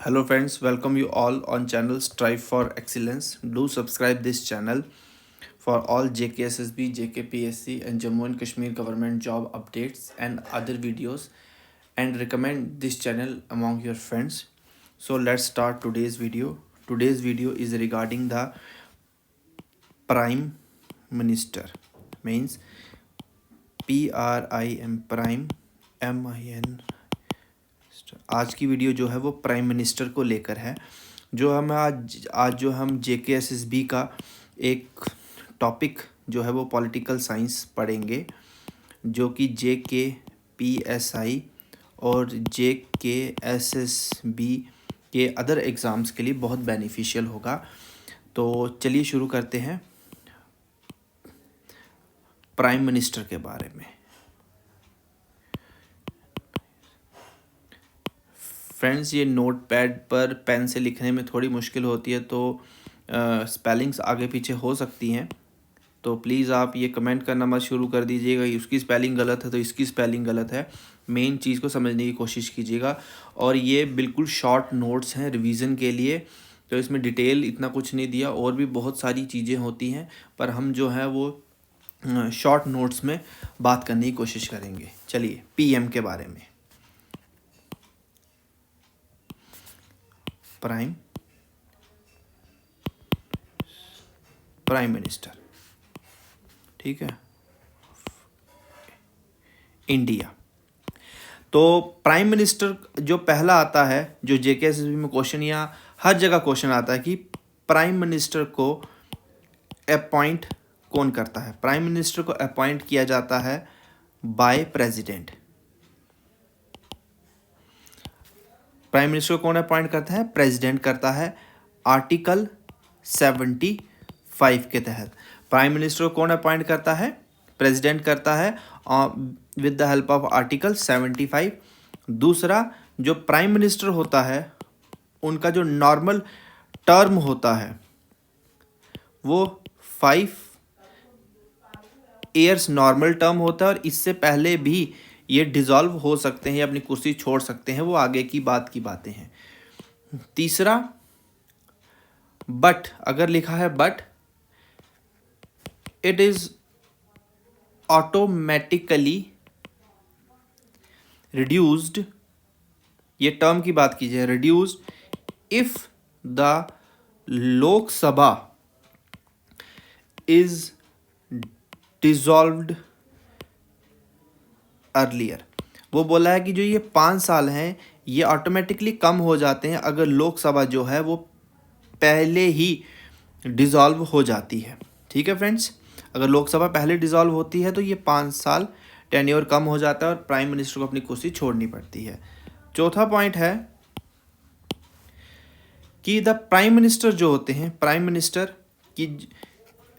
Hello friends, welcome you all on channel Strive for Excellence. Do subscribe this channel for all JKSSB, JKPSC and Jammu and Kashmir government job updates and other videos, and recommend this channel among your friends. So let's start today's video. Today's video is regarding the Prime Minister, means PRIM, Prime MIN। आज की video जो है वो prime minister को लेकर है। जो हम आज जो हम JKSSB का एक टॉपिक जो है वो पॉलिटिकल साइंस पढ़ेंगे, जो कि JKPSI और JKSSB के अदर एग्ज़ाम्स के लिए बहुत बेनिफिशियल होगा। तो चलिए शुरू करते हैं प्राइम मिनिस्टर के बारे में। फ्रेंड्स, ये नोट पैड पर पेन से लिखने में थोड़ी मुश्किल होती है, तो स्पेलिंग्स आगे पीछे हो सकती हैं, तो प्लीज़ आप ये कमेंट करना मत शुरू कर दीजिएगा उसकी स्पेलिंग गलत है तो इसकी स्पेलिंग गलत है। मेन चीज़ को समझने की कोशिश कीजिएगा। और ये बिल्कुल शॉर्ट नोट्स हैं रिवीजन के लिए, तो इसमें डिटेल इतना कुछ नहीं दिया, और भी बहुत सारी चीज़ें होती हैं, पर हम जो है वो शॉर्ट नोट्स में बात करने की कोशिश करेंगे। चलिए PM के बारे में। प्राइम मिनिस्टर, ठीक है, इंडिया। तो प्राइम मिनिस्टर जो पहला आता है, जो JKSSB में क्वेश्चन या हर जगह क्वेश्चन आता है कि प्राइम मिनिस्टर को अपॉइंट कौन करता है। प्राइम मिनिस्टर को अपॉइंट किया जाता है बाय प्रेसिडेंट। प्राइम मिनिस्टर को कौन अपॉइंट करता है? प्रेसिडेंट करता है। आर्टिकल 75 के तहत प्राइम मिनिस्टर को कौन अपॉइंट करता है? प्रेसिडेंट करता है with the help of article 75। दूसरा, जो प्राइम मिनिस्टर होता है उनका जो नॉर्मल टर्म होता है वो 5 ईयर्स नॉर्मल टर्म होता है, और इससे पहले भी ये डिज़ोल्व हो सकते हैं या अपनी कुर्सी छोड़ सकते हैं, वो आगे की बातें हैं। तीसरा, बट अगर लिखा है but, it is automatically reduced, ये टर्म की बात कीजिए, reduced if the Lok Sabha is dissolved earlier. वो बोला है कि जो ये 5 साल हैं ये ऑटोमेटिकली कम हो जाते हैं अगर लोकसभा जो है वो पहले ही डिसॉल्व हो जाती है। ठीक है फ्रेंड्स, अगर लोकसभा पहले डिसॉल्व होती है तो ये 5 साल टेन्योर कम हो जाता है और प्राइम मिनिस्टर को अपनी कुर्सी छोड़नी पड़ती है। चौथा पॉइंट है कि द प्राइम मिनिस्टर जो होते हैं, प्राइम मिनिस्टर की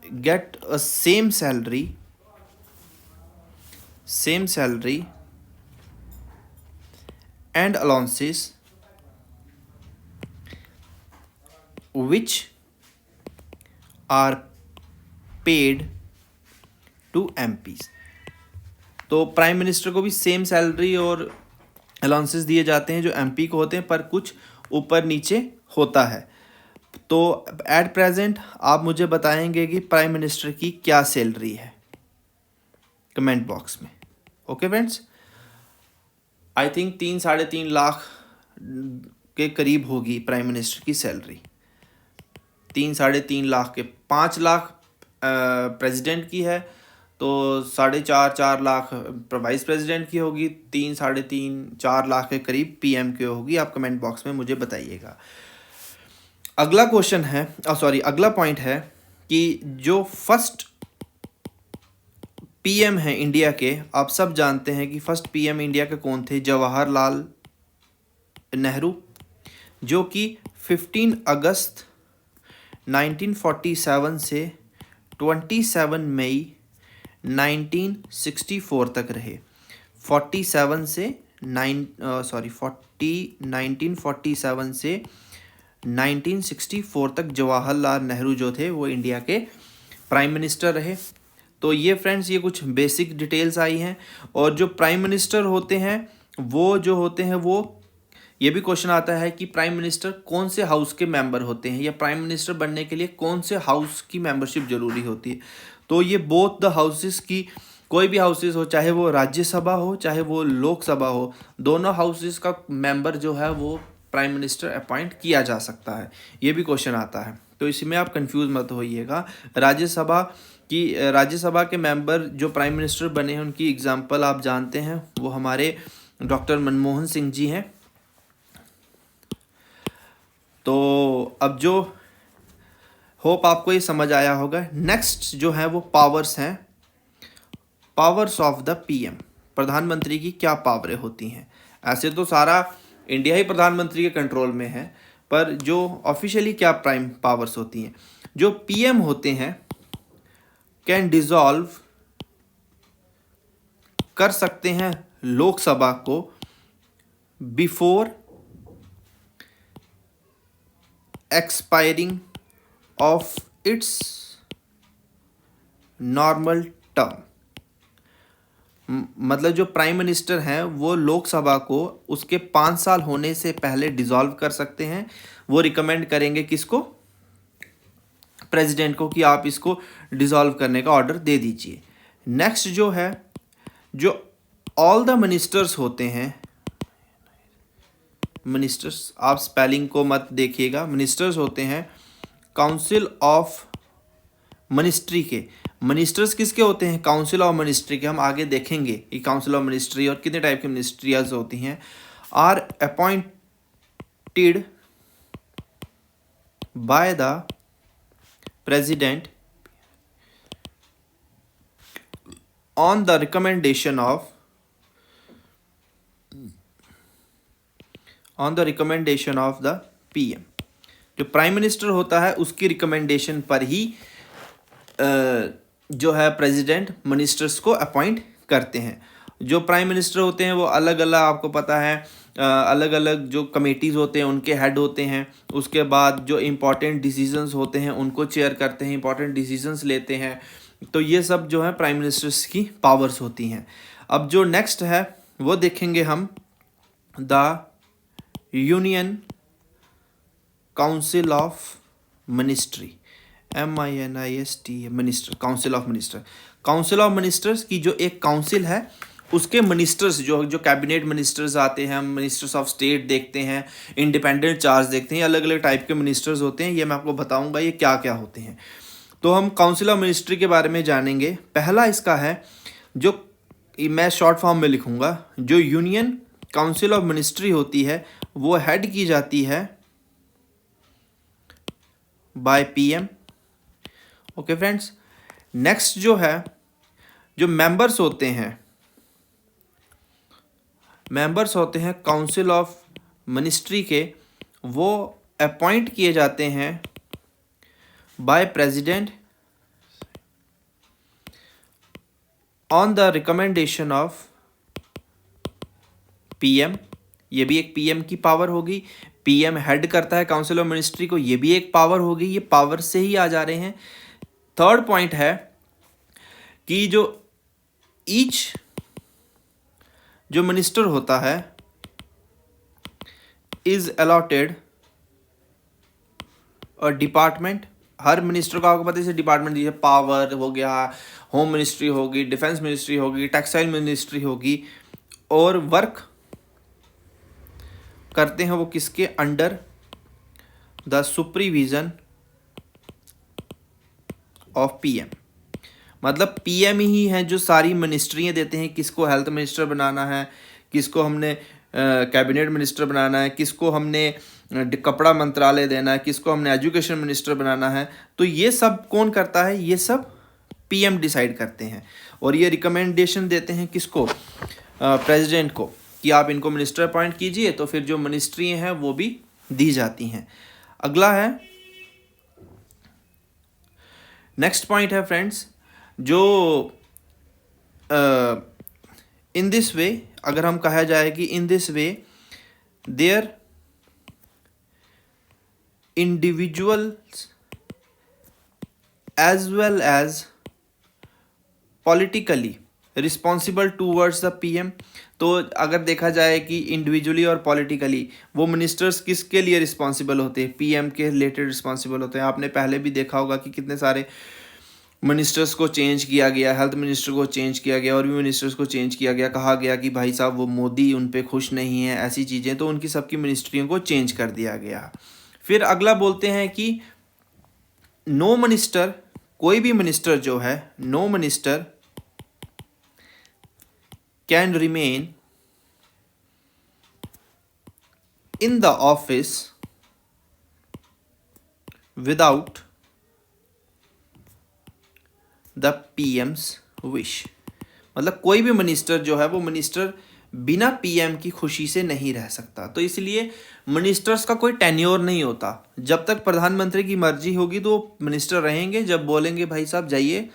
get a same salary and allowances which are paid to MPs। तो प्राइम मिनिस्टर को भी सेम सैलरी और अलाउंसेस दिए जाते हैं जो MP को होते हैं, पर कुछ ऊपर नीचे होता है। तो एट प्रेजेंट आप मुझे बताएंगे कि प्राइम मिनिस्टर की क्या सैलरी है कमेंट बॉक्स में। Okay friends, I think 3-3.5 lakh के करीब होगी प्राइम मिनिस्टर की सैलरी। 3-3.5 लाख के 5 लाख प्रेसिडेंट की है, तो 4.5 लाख वाइस प्रेसिडेंट की होगी, 3-3.5-4 लाख के करीब PM की होगी। आप कमेंट बॉक्स में मुझे बताइएगा। अगला क्वेश्चन है, अगला पॉइंट है कि जो फर्स्ट PM है इंडिया के, आप सब जानते हैं कि फर्स्ट PM इंडिया के कौन थे? जवाहरलाल नेहरू, जो कि 15 अगस्त 1947 से 27 मई 1964 तक रहे। 1947 से 1964 तक जवाहरलाल नेहरू जो थे वो इंडिया के प्राइम मिनिस्टर रहे। तो ये फ्रेंड्स, ये कुछ बेसिक डिटेल्स आई हैं। और जो प्राइम मिनिस्टर होते हैं वो जो होते हैं वो ये भी क्वेश्चन आता है कि प्राइम मिनिस्टर कौन से हाउस के मेंबर होते हैं, या प्राइम मिनिस्टर बनने के लिए कौन से हाउस की मेंबरशिप जरूरी होती है। तो ये बोथ द हाउसेस की, कोई भी हाउसेस हो, चाहे वो राज्यसभा हो चाहे वो लोकसभा हो, दोनों हाउसेस का मेंबर जो है वो प्राइम मिनिस्टर अपॉइंट किया जा सकता है। ये भी क्वेश्चन आता है, तो इसमें आप कंफ्यूज मत होइएगा। राज्यसभा के मेंबर जो प्राइम मिनिस्टर बने हैं उनकी एग्जांपल आप जानते हैं, वो हमारे डॉक्टर मनमोहन सिंह जी हैं। तो अब जो होप आपको ये समझ आया होगा। नेक्स्ट जो है वो पावर्स हैं, पावर्स ऑफ द पीएम। प्रधानमंत्री की क्या पावरें होती हैं। ऐसे तो सारा इंडिया ही प्रधानमंत्री के कंट्रोल में है, पर जो ऑफिशियली क्या प्राइम पावर्स होती हैं। जो पीएम होते हैं कैन डिसॉल्व कर सकते हैं लोकसभा को before expiring of its normal term. मतलब जो प्राइम मिनिस्टर हैं वो लोकसभा को उसके 5 साल होने से पहले डिसॉल्व कर सकते हैं। वो रिकमेंड करेंगे किसको, प्रेसिडेंट को, कि आप इसको डिसॉल्व करने का ऑर्डर दे दीजिए। नेक्स्ट जो है, जो ऑल द मिनिस्टर्स होते हैं, मिनिस्टर्स आप स्पेलिंग को मत देखिएगा, मिनिस्टर्स होते हैं काउंसिल ऑफ मिनिस्ट्री के। मिनिस्टर्स किसके होते हैं, काउंसिल ऑफ मिनिस्ट्री के। हम आगे देखेंगे कि काउंसिल ऑफ मिनिस्ट्री और कितने टाइप की मिनिस्ट्रियाज होती हैं। Are appointed by the president on the recommendation of the PM. जो प्राइम मिनिस्टर होता है उसकी रिकमेंडेशन पर ही जो है प्रेसिडेंट मिनिस्टर्स को अपॉइंट करते हैं। जो प्राइम मिनिस्टर होते हैं वो अलग अलग, आपको पता है, अलग अलग जो कमेटीज़ होते हैं उनके हेड होते हैं। उसके बाद जो इम्पॉर्टेंट डिसीजंस होते हैं उनको चेयर करते हैं, इम्पॉर्टेंट डिसीजंस लेते हैं। तो ये सब जो है प्राइम मिनिस्टर्स की पावर्स होती हैं। अब जो नेक्स्ट है वो देखेंगे हम, the union council of ministry, MINIST, minister, council of minister. Council of ministers की जो एक काउंसिल है उसके मिनिस्टर्स जो कैबिनेट मिनिस्टर्स आते हैं, हम मिनिस्टर्स ऑफ स्टेट देखते हैं, इंडिपेंडेंट चार्ज देखते हैं, अलग अलग टाइप के मिनिस्टर्स होते हैं। ये मैं आपको बताऊंगा ये क्या क्या होते हैं। तो हम काउंसिल ऑफ मिनिस्ट्री के बारे में जानेंगे। पहला इसका है, जो मैं शॉर्ट फॉर्म में लिखूंगा, जो यूनियन काउंसिल ऑफ मिनिस्ट्री होती है वो हेड की जाती है by PM. Okay friends, next जो है, जो मेंबर्स होते हैं काउंसिल ऑफ मिनिस्ट्री के, वो अपॉइंट किए जाते हैं by president on the recommendation of PM. ये भी एक पीएम की पावर होगी। पीएम हेड करता है काउंसिल ऑफ मिनिस्ट्री को, ये भी एक पावर होगी। ये पावर से ही आ जा रहे हैं। थर्ड पॉइंट है कि जो मिनिस्टर होता है इज अलॉटेड और डिपार्टमेंट। हर मिनिस्टर को आपको पता है, जैसे डिपार्टमेंट, जैसे पावर हो गया, होम मिनिस्ट्री होगी, डिफेंस मिनिस्ट्री होगी, टेक्सटाइल मिनिस्ट्री होगी, और वर्क करते हैं वो किसके under, the supervision of PM. मतलब पीएम ही है जो सारी मिनिस्ट्रियाँ देते हैं, किसको हेल्थ मिनिस्टर बनाना है, किसको हमने कैबिनेट मिनिस्टर बनाना है, किसको हमने कपड़ा मंत्रालय देना है, किसको हमने एजुकेशन मिनिस्टर बनाना है। तो ये सब कौन करता है, ये सब पीएम डिसाइड करते हैं। और ये रिकमेंडेशन देते हैं किसको, प्रेसिडेंट को, कि आप इनको मिनिस्टर अपॉइंट कीजिए। तो फिर जो मिनिस्ट्री हैं वो भी दी जाती हैं। अगला है, नेक्स्ट पॉइंट है फ्रेंड्स, जो इन दिस वे, अगर हम कहा जाए कि in this way they're individuals as well as politically responsible towards the PM. तो अगर देखा जाए कि इंडिविजुअली और पॉलिटिकली वो मिनिस्टर्स किसके लिए रिस्पॉन्सिबल होते हैं, पीएम के रिलेटेड रिस्पॉन्सिबल होते हैं। आपने पहले भी देखा होगा कि कितने सारे मिनिस्टर्स को चेंज किया गया, हेल्थ मिनिस्टर को चेंज किया गया और भी मिनिस्टर्स को चेंज किया गया, कहा गया कि भाई साहब वो मोदी उन पे खुश नहीं है, ऐसी चीज़ें, तो उनकी सबकी मिनिस्ट्रियों को चेंज कर दिया गया। फिर अगला बोलते हैं कि नो मिनिस्टर, कोई भी मिनिस्टर जो है, no minister can remain in the office without the PM's wish. मतलब कोई भी मिनिस्टर जो है वो मिनिस्टर बिना पीएम की खुशी से नहीं रह सकता। तो इसलिए मिनिस्टर्स का कोई टेन्योर नहीं होता, जब तक प्रधानमंत्री की मर्जी होगी तो मिनिस्टर रहेंगे, जब बोलेंगे भाई साहब जाइए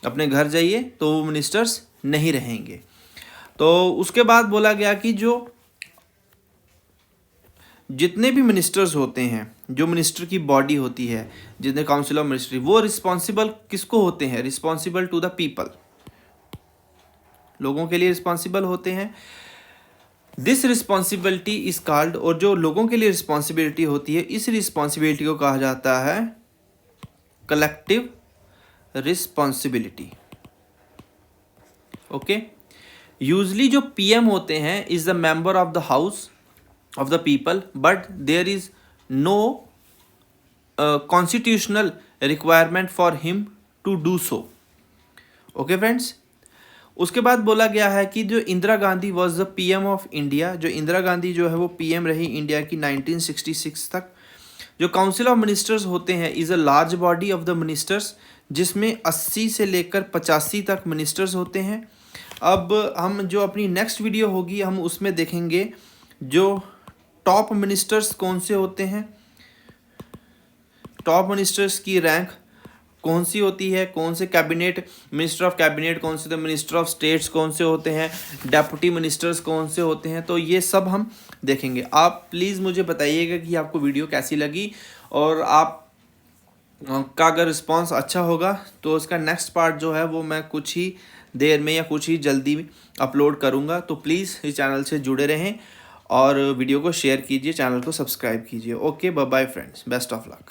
अपने घर जाइए तो वो मिनिस्टर्स नहीं रहेंगे। तो उसके बाद बोला गया कि जो जितने भी मिनिस्टर्स होते हैं, जो मिनिस्टर की बॉडी होती है, जितने काउंसिल ऑफ मिनिस्ट्री, वो रिस्पॉन्सिबल किसको होते हैं, रिस्पॉन्सिबल टू द पीपल, लोगों के लिए रिस्पॉन्सिबल होते हैं। दिस रिस्पॉन्सिबिलिटी इज कॉल्ड, और जो लोगों के लिए रिस्पॉन्सिबिलिटी होती है, इस रिस्पॉन्सिबिलिटी को कहा जाता है कलेक्टिव रिस्पॉन्सिबिलिटी। ओके, यूजली जो पीएम होते हैं is the member of the house of the people, but there is no constitutional requirement for him to do so. Okay friends, उसके बाद बोला गया है कि जो Indira Gandhi was the PM of India, जो इंदिरा गांधी जो है वो PM रही इंडिया की 1966 तक। जो काउंसिल ऑफ मिनिस्टर्स होते हैं is a large body of the ministers, जिसमें 80 से लेकर 85 तक मिनिस्टर्स होते हैं। अब हम जो अपनी नेक्स्ट वीडियो होगी हम उसमें देखेंगे जो टॉप मिनिस्टर्स कौन से होते हैं, टॉप मिनिस्टर्स की रैंक कौन सी होती है, कौन से कैबिनेट, मिनिस्टर ऑफ कैबिनेट कौन से, मिनिस्टर ऑफ स्टेट्स कौन से होते हैं, डेप्यूटी मिनिस्टर्स कौन से होते हैं। तो ये सब हम देखेंगे। आप प्लीज़ मुझे बताइएगा कि आपको वीडियो कैसी लगी, और आप का अगर रिस्पांस अच्छा होगा तो उसका नेक्स्ट पार्ट जो है वो मैं कुछ ही देर में या कुछ ही जल्दी अपलोड करूँगा। तो प्लीज़ इस चैनल से जुड़े रहें और वीडियो को शेयर कीजिए, चैनल को सब्सक्राइब कीजिए। Okay, bye bye friends, best of luck.